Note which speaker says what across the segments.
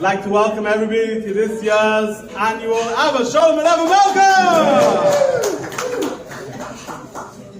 Speaker 1: like to welcome everybody to this year's annual Ahavas Shalom Melaveh Malkah.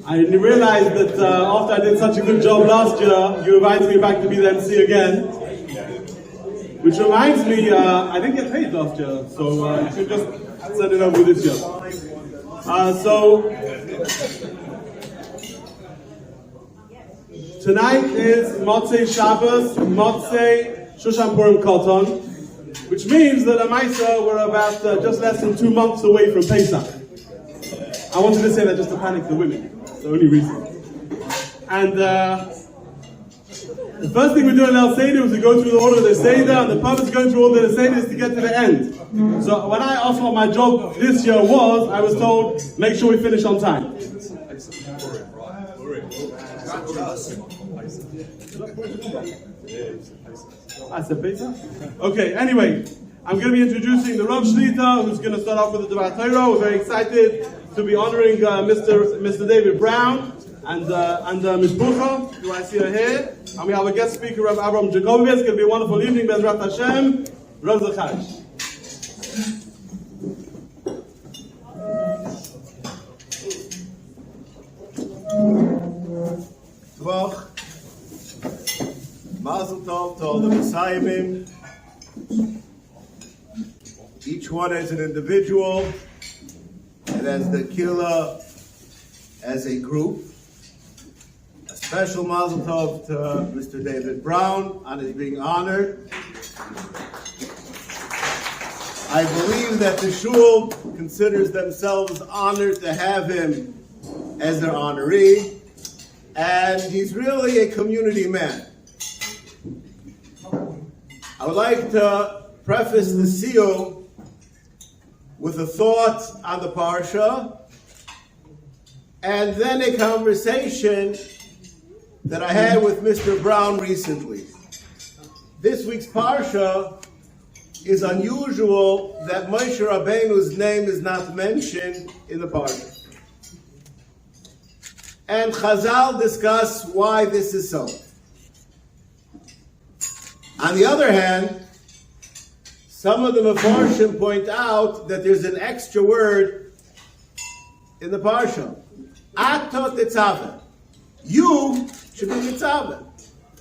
Speaker 1: I realized that after I did such a good job last year, you invited me back to be the MC again. Which reminds me, I didn't get paid last year, so you should just send it over this year. Tonight is Motzei Shabbos, Motzei Shushan Purim Koton, which means that Amaisa we're about just less than 2 months away from Pesach. I wanted to say that just to panic the women. That's the only reason. And the first thing we do in El Seder is we go through the order of the Seder, and the purpose of going through all the Seder is to get to the end. So when I asked what my job this year was, I was told, make sure we finish on time. I said Beitza? Okay, anyway, I'm going to be introducing the Rav Shlita, who's going to start off with the Dvar Torah. We're very excited to be honoring Mr. David Brown and Ms. Bucha, who I see her here. And we have a guest speaker, Rabbi Avrohom Baruch Zachariash. It's going to be a wonderful evening, Bezrat Hashem, Rav Zachariash.
Speaker 2: Mazel Tov to all the Messiahim. Each one as an individual, and as the Kehillah as a group. A special Mazel Tov to Mr. David Brown on his being honored. I believe that the Shul considers themselves honored to have him as their honoree, and he's really a community man. I would like to preface the siyum with a thought on the parsha, and then a conversation that I had with Mr. Brown recently. This week's parsha is unusual that Moshe Rabbeinu's name is not mentioned in the parsha. And Chazal discuss why this is so. On the other hand, some of the Mefarshim point out that there's an extra word in the parsha. Ato tetzaveh. You should be mitzaveh.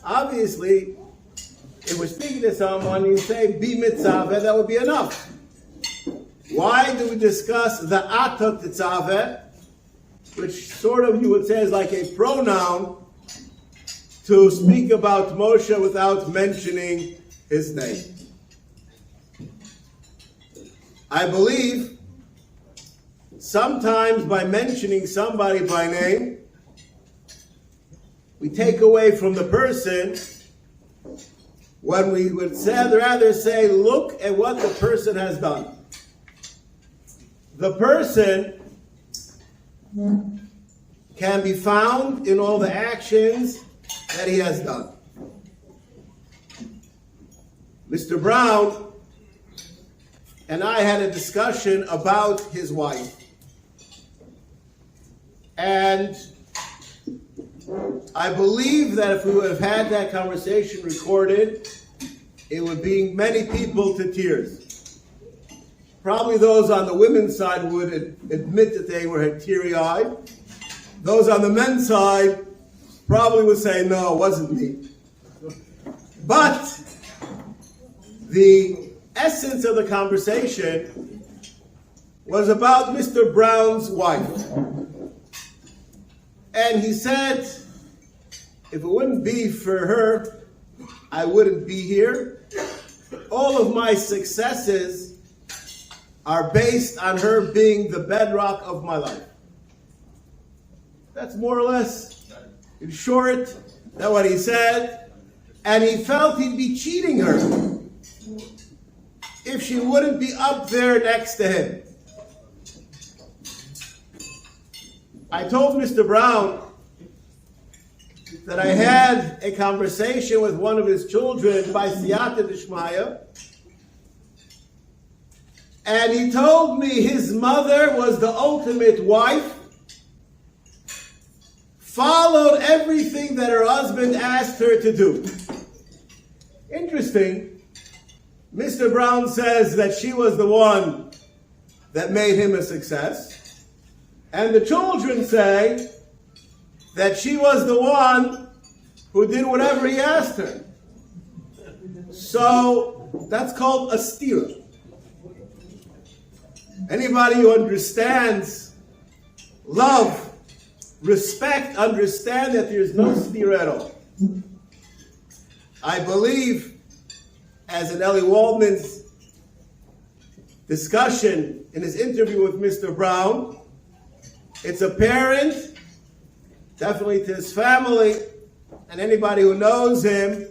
Speaker 2: Obviously, if we're speaking to someone, you say be mitzaveh, that would be enough. Why do we discuss the ato tetzaveh, which sort of you would say is like a pronoun, to speak about Moshe without mentioning his name? I believe sometimes by mentioning somebody by name, we take away from the person when we would rather say, look at what the person has done. The person can be found in all the actions that he has done. Mr. Brown and I had a discussion about his wife. And I believe that if we would have had that conversation recorded, it would bring many people to tears. Probably those on the women's side would admit that they were teary-eyed. Those on the men's side probably would say, no, it wasn't me. But the essence of the conversation was about Mr. Brown's wife. And he said, if it wouldn't be for her, I wouldn't be here. All of my successes are based on her being the bedrock of my life. That's more or less, in short, that's what he said. And he felt he'd be cheating her if she wouldn't be up there next to him. I told Mr. Brown that I had a conversation with one of his children by Siyata Dishmaya, and he told me his mother was the ultimate wife, followed everything that her husband asked her to do. Interesting. Mr. Brown says that she was the one that made him a success. And the children say that she was the one who did whatever he asked her. So that's called a steer. Anybody who understands love, respect, understand that there's no steer at all. I believe, as in Eli Waldman's discussion in his interview with Mr. Brown, it's apparent, definitely to his family and anybody who knows him,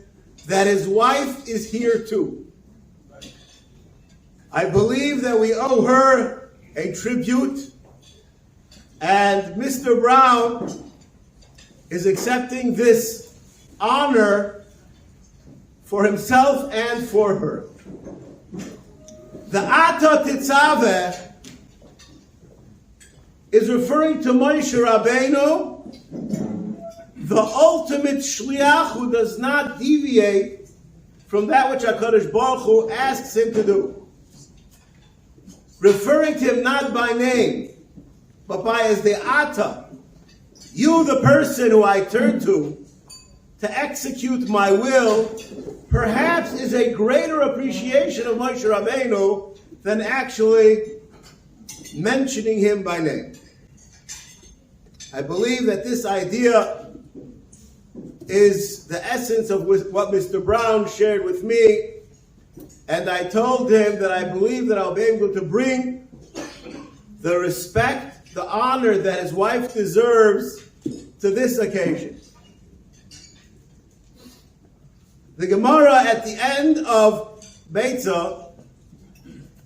Speaker 2: that his wife is here too. I believe that we owe her a tribute, and Mr. Brown is accepting this honor for himself and for her. The Ata Tetzaveh is referring to Moshe Rabbeinu, the ultimate shliach who does not deviate from that which HaKadosh Baruch Hu asks him to do. Referring to him not by name, but by as the Ata. You, the person who I turn to execute my will, perhaps is a greater appreciation of Moshe Rabbeinu than actually mentioning him by name. I believe that this idea is the essence of what Mr. Brown shared with me, and I told him that I believe that I'll be able to bring the respect, the honor that his wife deserves to this occasion. The Gemara at the end of Beitza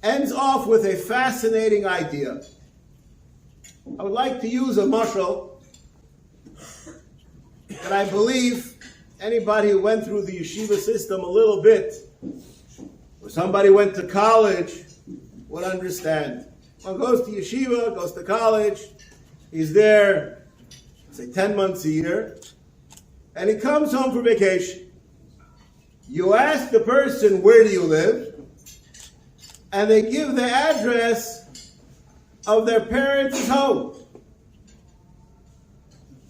Speaker 2: ends off with a fascinating idea. I would like to use a mashal that I believe anybody who went through the yeshiva system a little bit, or somebody went to college, would understand. One goes to yeshiva, goes to college, he's there, say 10 months a year, and he comes home for vacation. You ask the person, where do you live? And they give the address of their parents' home.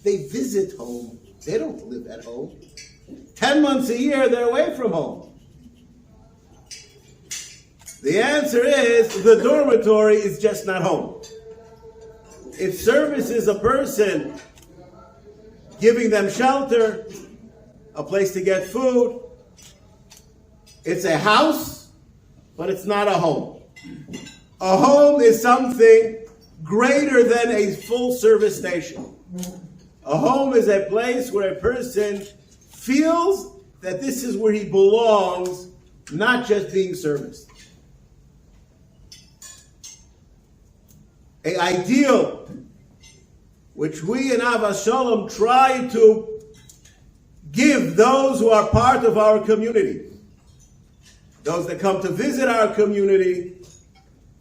Speaker 2: They visit home. They don't live at home. 10 months a year, they're away from home. The answer is, the dormitory is just not home. It services a person, giving them shelter, a place to get food. It's a house, but it's not a home. A home is something greater than a full-service station. A home is a place where a person feels that this is where he belongs, not just being serviced. An ideal which we in Ahavas Shalom try to give those who are part of our community, those that come to visit our community,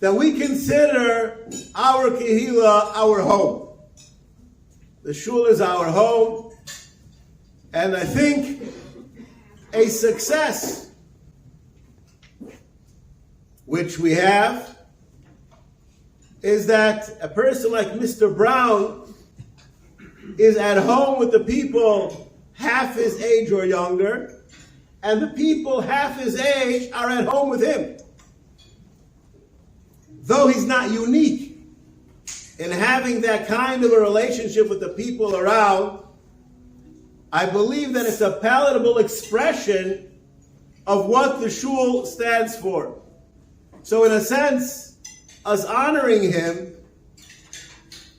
Speaker 2: that we consider our Kehillah our home. The shul is our home, and I think a success which we have is that a person like Mr. Brown is at home with the people half his age or younger, and the people half his age are at home with him. Though he's not unique in having that kind of a relationship with the people around, I believe that it's a palatable expression of what the shul stands for. So in a sense, us honoring him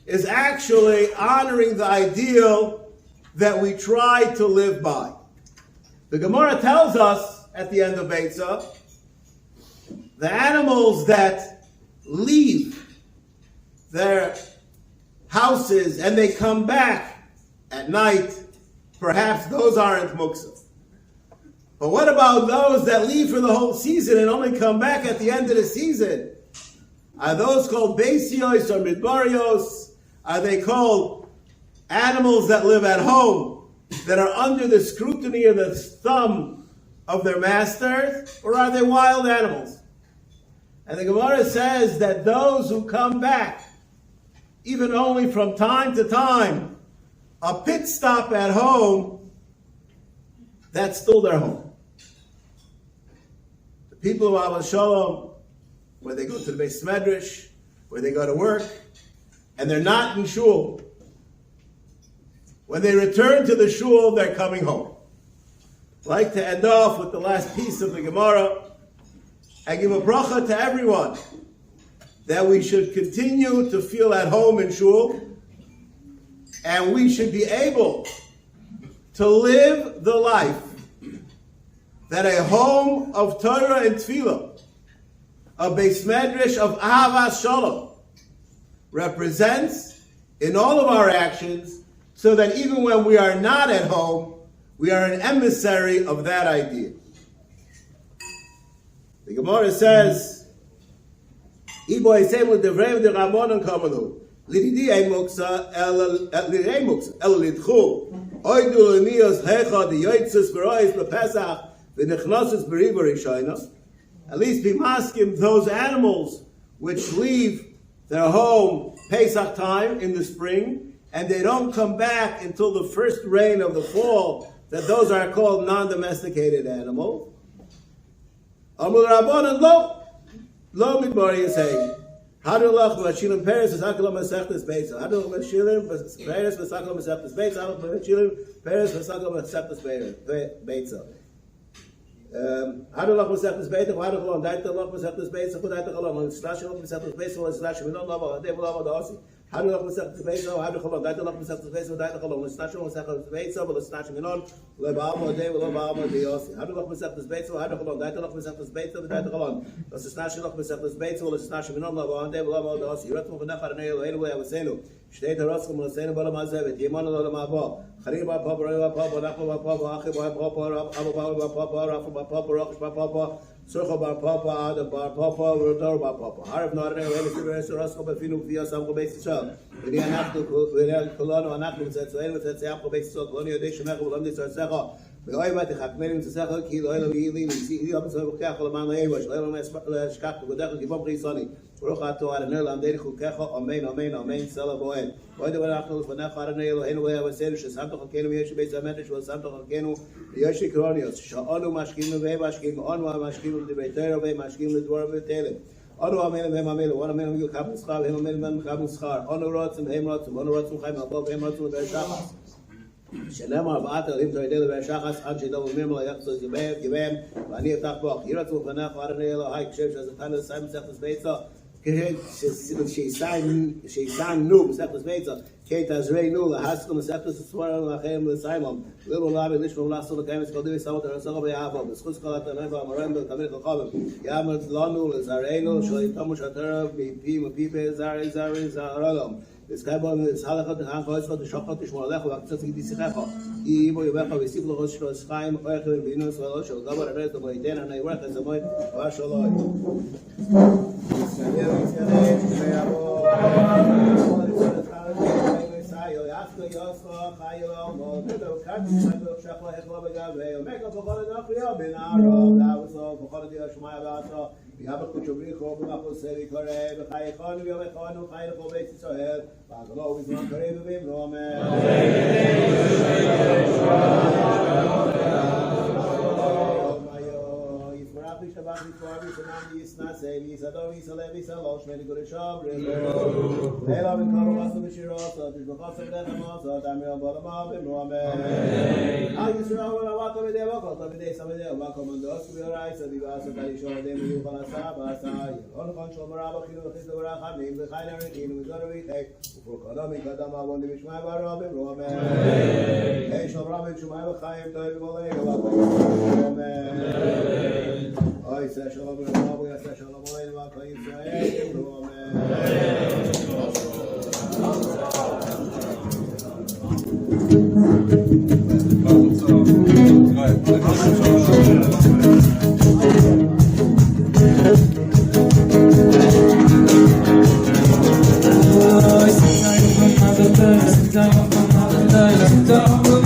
Speaker 2: is actually honoring the ideal that we try to live by. The Gemara tells us at the end of Beitza, the animals that leave their houses and they come back at night, perhaps those aren't muktzah. But what about those that leave for the whole season and only come back at the end of the season? Are those called beisios or midbarios? Are they called animals that live at home, that are under the scrutiny of the thumb of their masters, or are they wild animals? And the Gemara says that those who come back, even only from time to time, a pit stop at home, that's still their home. The people of Ahavas Shalom, where they go to the Beis Medrash, where they go to work, and they're not in shul, when they return to the shul, they're coming home. I'd like to end off with the last piece of the Gemara and give a bracha to everyone that we should continue to feel at home in shul, and we should be able to live the life that a home of Torah and Tefillah, a Beis Medrash of Ahavas Shalom, represents in all of our actions, so that even when we are not at home, we are an emissary of that idea. The Gemara says, "Ibo esemu devrei de Ramonon kamanu, lididi ein muksa el lidchu, oidu lenios hecha de yotzes berois bepesach v'nechnosus beriva rishayna." At least be maskim those animals which leave their home Pesach time in the spring, and they don't come back until the first rain of the fall, that those are called non-domesticated animals. Amul Rabbanan lo midbari yisei. Hadran lach v'ashilim peres v'sakelam Mesechtes Beitza. Hadran lach v'ashilim peres v'sakelam Mesechtes Beitza. Hadran lach v'ashilim peres v'sakelam Mesechtes Beitza. Hadran lach Mesechtes Beitza. Hadran lach Untitled lach Mesechtes Beitza. Untitled lach Slash lach Mesechtes Beitza. Slash minon lava. Adem lava da'asi. Hadran lach Mesechtes Beitza. Hadran lach Untitled lach Mesechtes Beitza. Untitled lach Slash Mesechtes Beitza. Slash minon leba'alma adem leba'alma da'asi. Hadran lach Mesechtes Beitza. Hadran lach Untitled lach Mesechtes Beitza. Untitled lach Slash Mesechtes Beitza. Slash minon lava adem leba'alma da'asi. Yiratzmu v'nechar neil einu le'avasenu. Shtei taraskum l'seinu b'lam hazevet. Yimanu l'lam haba. Charim ba'papa, Rai ba'papa, Nachma ba'papa, Achi ba'papa, Abba ba'papa, Rafa ba'papa, Rosh ba'papa, Surcha ba'papa, Adam ba'papa, Rodor ba'papa. Harav na'arnei elis v'eres raskum b'finu v'yas amcho Beis Yisrael. V'ni anachnu kulanu anachnu v'zetzoenu v'zetzeamcho Beis Yisrael. V'oni yodei shemecha v'lam nitzarsecha. V'oi v'atichakmenim tzesecha ki lo'elam yili v'si yom tzavukech l'man le'evash. Lo'elam eshkach v'godecha givom chisani. Baruch atah Adonai l'amdei chukecha. Amen, amen, amen. Sela bo'ed. Oy de vanachnu l'fanecha Adonai Eloheinu le'avasenu shesamto chalkeinu v'yesh Beis Medrash v'samto chalkeinu v'yesh kronios. Sha'anu mashkinu v'mashkinu anu mashkinu l'divei Torah v'mashkinu l'dvorim v'telem. Anu amen v'hem amen. One amen v'yukab l'schar v'hem amen v'hem l'schar. Anu rotzim v'hem rotzim. Anu rotzim chayim albo v'hem rotzim v'shachas. שנאמר ואתה עולים תוידל והשחס עד שידעו ממנו יחצו גבהם ואני אפתח בו ירצו פניך אדוני אלוהי כשם שזכן לסיים מסכתס ביצה שיסיינו מסכתס ביצה כי תעזרנו להסקו מסכתס ספורנו לכם לסיימם ולא לבי לשמום לעשו לקיים את כל דבי סמות הרסוגו ביעבו בזכות כל התנאים והמורם ולתמיד לחובים יאמר לנו לזרענו שלא יתמו שתרה מפי מפי זרעם Es kai bon es halachat han khoyts khot shokhat shmol lekh va ktsat gidi sikha I bo yevakh ve siflo khos shlos khaim oykh ve binus va shol gabar ret bo iten ana yvakh zamoy va sholay ויאבך קודשומי חוב ומחוסרי קורא וחי חונו ויום חונו חי לחוב בית ישראל ועגלו ובזמן קורא ובאמרו אמן יתברך וישתבח ויתברך וישנם וישנעשה ויסדור ויסלם ויסלוש ונגורשם רבו אלא ונקרו ועשו בשירות תשבחו סבדת המוסות אמירם בעולמה באמרו אמן על ישראל ולעבתו בידי בוקות בידי סמדהו והקומנדוס וביורייס וביבאסו תלישור ידי מיוחד עשה בעשה ירון חון שלום רבו חילו וחיסדו ורחמים וחי נרחינו וזור ויתק ופורקנו מקדם אבון דמשמעי ברוב באמרו אמן שלום רבו שמעי וחיים טועים ובולנו ואמרו אמן אוי שא שלום רבו יעשה שלום עלינו ועל ישראל באמרו
Speaker 3: Amen.